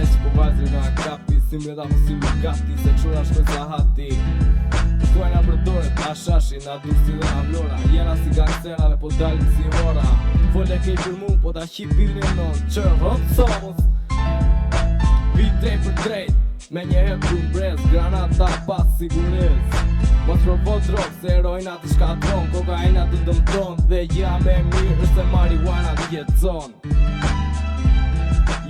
leq po vazhdi nga kapi, si mreda më si më gati, se qura shkoj sa hati. Shtuaj nga përdore, ta shashi, na dursi dhe nga vlora, jena si gangsterave, po dalim si hora. Fole kej për mu, po ta hipin e non, qërë hot somos. Vit drejt për drejt, me një hep brez, granata pas siguriz. Mos provo drog, se heroina të shkatron, kokaina të dëmton, dhe ja me mirë se marijuana të jetëson.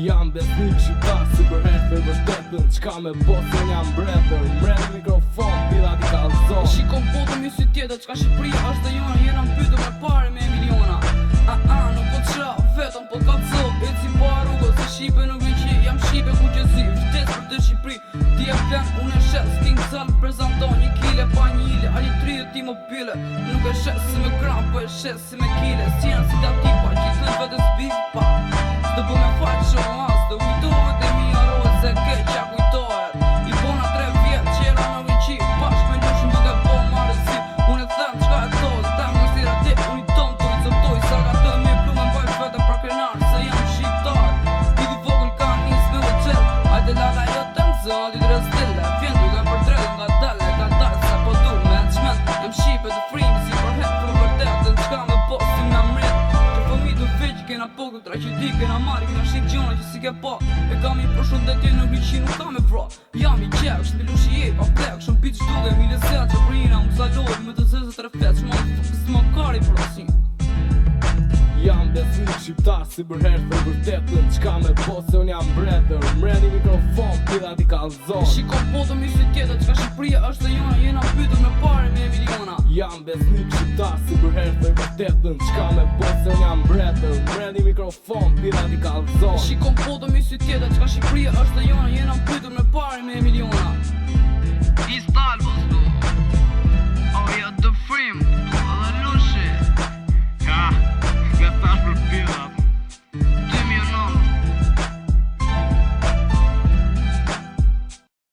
Jam besnik shqiptar, si për herë për vërtetën, qka me bosën jam mbretër, mred mikrofon, pila t'i kalzon. Shikon potëm ju si tjetër, qka Shqipëria është dhe jona, jena mbytur me pare me miliona. Nuk po t'shra vetëm, po t'kalzo, e si pa rrugës, se Shqipe nuk vi që jam Shqipe ku që si, vdes për të Shqipëri. Ti e plan, unë e shes, King Sal prezanton, një kile pa një ile, ali 30 ti mobile. Nuk e shes si me gram, po e shes si me kile, si janë si ta tipa, gjithë vetës bipa. S'do bë me faqë shumë as, të ujtohet e mi arrohet se keqa kujtohet. I bona 3 vjetë, qera në vici, bashk me njushën duke po marrë si. Unë e them qka e tos, tem në stira ti, unë i ton të i zotoj, sa ka të mi plume mbaj vetëm pra krenar, se jam shqiptar. Piti vogël ka njës me u qel, ajde lada jo të nëzë, adi të rëstille, vjen duke për drejt nga dalle, ka dalë se po du me të shmet, jem Shqipe të frimë, si për het për vërtetën, qka me posim nga mret. Kena poku tragedi, kena marri, kena shik gjona që si ke pa. E kam i përshon dhe tje në gryqi nuk kam e vra. Jam i qek, shpilu shi je pa plek, shumë pit shtuge, mi leset që prina, më saloj, me të zezët refet, shma s'ma kari për asin. Jam besnik shqiptar, si për herë për vërtetën, qka me bose unë jam mbretër, mredi mikrofon, pila t'i kalzon. Shikon potëm i si tjetër, qka Shqipëria është dhe jona, jena mbytur me pare me miliona. Jam besnik shqiptar, si për herë për vërtetën, qka me bose unë jam mbretër, mredi mikrofon, pila t'i kalzon. Shikon potëm i si tjetër, qka Shqipëria është dhe jona, jena mbytur me pare me miliona.